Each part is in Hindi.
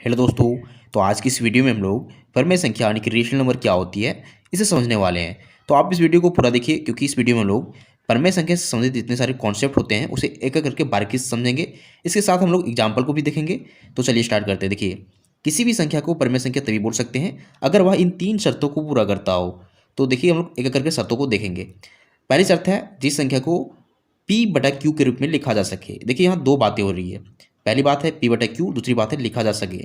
हेलो दोस्तों। तो आज की इस वीडियो में हम लोग परमेय संख्या यानी कि रेशनल नंबर क्या होती है इसे समझने वाले हैं। तो आप इस वीडियो को पूरा देखिए, क्योंकि इस वीडियो में हम लोग परमेय संख्या से संबंधित जितने सारे कॉन्सेप्ट होते हैं उसे एक एक करके बारीकी से समझेंगे। इसके साथ हम लोग एग्जाम्पल को भी देखेंगे। तो चलिए स्टार्ट करते हैं। देखिए, किसी भी संख्या को परमेय संख्या तभी बोल सकते हैं अगर वह इन 3 शर्तों को पूरा करता हो। तो देखिए, हम लोग एक एक करके शर्तों को देखेंगे। पहली शर्त है जिस संख्या को P/Q के रूप में लिखा जा सके। देखिए, यहाँ दो बातें हो रही है। पहली बात है P/Q, दूसरी बात है लिखा जा सके।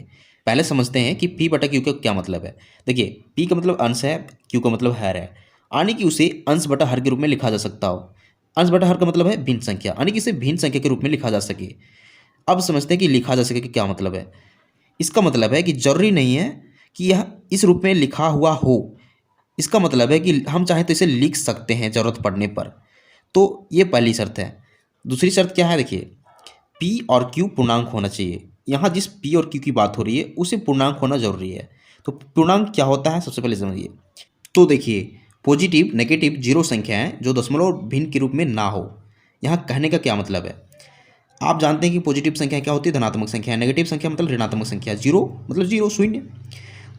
पहले समझते हैं कि P/Q का क्या मतलब है। देखिए, P का मतलब अंश है, Q का मतलब हर है, यानी कि उसे अंश बटा हर के रूप में लिखा जा सकता हो। अंश बटा हर का मतलब है भिन्न संख्या, यानी कि इसे भिन्न संख्या के रूप में लिखा जा सके। अब समझते हैं कि लिखा जा सके कि क्या मतलब है। इसका मतलब है कि जरूरी नहीं है कि यह इस रूप में लिखा हुआ हो। इसका मतलब है कि हम चाहें तो इसे लिख सकते हैं जरूरत पड़ने पर। तो ये पहली शर्त है। दूसरी शर्त क्या है? देखिए, P और Q पूर्णांक होना चाहिए। यहाँ जिस P और Q की बात हो रही है उसे पूर्णांक होना जरूरी है। तो पूर्णांक क्या होता है सबसे पहले समझिए। तो देखिए, पॉजिटिव, नेगेटिव, जीरो संख्याएं जो दशमलव और भिन्न के रूप में ना हो। यहाँ कहने का क्या मतलब है? आप जानते हैं कि पॉजिटिव संख्या क्या होती है? धनात्मक संख्या। नेगेटिव संख्या मतलब ऋणात्मक संख्या। जीरो मतलब जीरो, शून्य।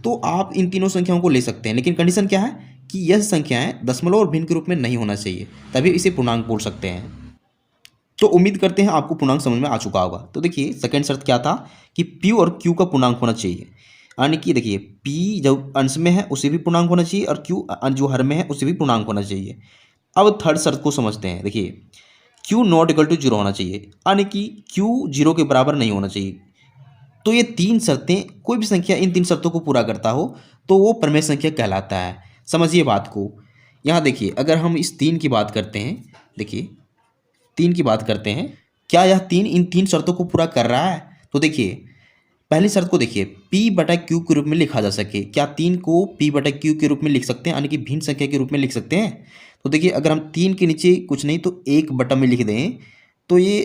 तो आप इन तीनों संख्याओं को ले सकते हैं, लेकिन कंडीशन क्या है कि यह संख्याएं दशमलव और भिन्न के रूप में नहीं होना चाहिए, तभी इसे पूर्णांक बोल सकते हैं। तो उम्मीद करते हैं आपको पूर्णांक समझ में आ चुका होगा। तो देखिए, सेकंड शर्त क्या था कि P और Q का पूर्णांक होना चाहिए। यानी कि देखिए, P जो अंश में है उसे भी पूर्णांक होना चाहिए और Q जो हर में है उसे भी पूर्णांक होना चाहिए। अब थर्ड शर्त को समझते हैं। देखिए, Q not equal to zero होना चाहिए, यानी कि Q जीरो के बराबर नहीं होना चाहिए। तो ये तीन शर्तें, कोई भी संख्या इन तीन शर्तों को पूरा करता हो तो वो परमेय संख्या कहलाता है। समझिए बात को। यहाँ देखिए, अगर हम इस तीन की बात करते हैं, देखिए तीन की बात करते हैं, क्या यह तीन इन तीन शर्तों को पूरा कर रहा है? तो देखिए, पहली शर्त को देखिए, P/Q के रूप में लिखा जा सके। क्या तीन को P/Q के रूप में लिख सकते हैं, यानी कि भिन्न संख्या के रूप में लिख सकते हैं? तो देखिए, अगर हम तीन के नीचे कुछ नहीं तो एक बटा में लिख दें तो ये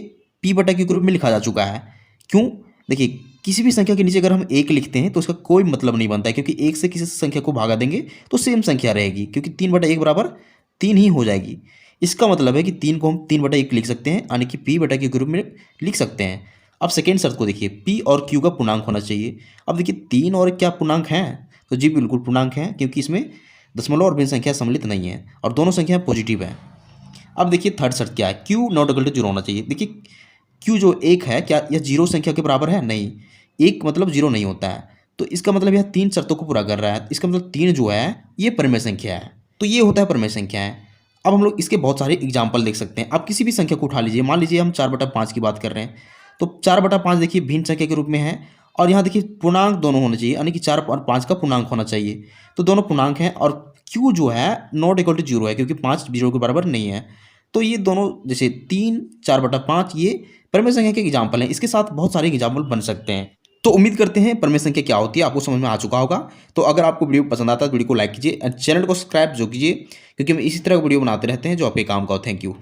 P/Q के रूप में लिखा जा चुका है। क्यों? देखिए, किसी भी संख्या के नीचे अगर हम एक लिखते हैं तो उसका कोई मतलब नहीं बनता है, क्योंकि एक से किसी संख्या को भागा देंगे तो सेम संख्या रहेगी, क्योंकि 3/1 बराबर 3 ही हो जाएगी। इसका मतलब है कि तीन को हम 3/1 लिख सकते हैं, यानी कि P/Q के रूप में लिख सकते हैं। अब सेकेंड शर्त को देखिए, P और Q का पूर्णांक होना चाहिए। अब देखिए, तीन और क्या पूर्णांक हैं? तो जी बिल्कुल पूर्णांक हैं, क्योंकि इसमें दशमलव और भिन्न संख्या सम्मिलित नहीं है और दोनों संख्या पॉजिटिव है। अब देखिए, थर्ड शर्त क्या है? Q not equal to zero होना चाहिए। देखिए, Q जो एक है, क्या यह जीरो संख्या के बराबर है? नहीं, एक मतलब जीरो नहीं होता है। तो इसका मतलब यह तीन शर्तों को पूरा कर रहा है। इसका मतलब तीन जो है ये परमेय संख्या है। तो ये होता है परमेय संख्या है। अब हम लोग इसके बहुत सारे एग्जाम्पल देख सकते हैं। आप किसी भी संख्या को उठा लीजिए, मान लीजिए हम 4/5 की बात कर रहे हैं, तो 4/5 देखिए भिन्न संख्या के रूप में है, और यहाँ देखिए पूर्णांक दोनों होने चाहिए, यानी कि 4 और 5 का पूर्णांक होना चाहिए। तो दोनों पूर्णांक हैं, और Q जो है नॉट इक्वल टू जीरो है, क्योंकि 5 जीरो के बराबर नहीं है। तो ये दोनों जैसे 3, 4/5 ये परमेय संख्या के एग्जाम्पल हैं। इसके साथ बहुत सारे एग्जाम्पल बन सकते हैं। तो उम्मीद करते हैं परमेय संख्या क्या होती है आपको समझ में आ चुका होगा। तो अगर आपको वीडियो पसंद आता है तो वीडियो को लाइक कीजिए, चैनल को सब्सक्राइब जो कीजिए, क्योंकि हम इसी तरह वीडियो बनाते रहते हैं जो आपके काम का हो। Thank you.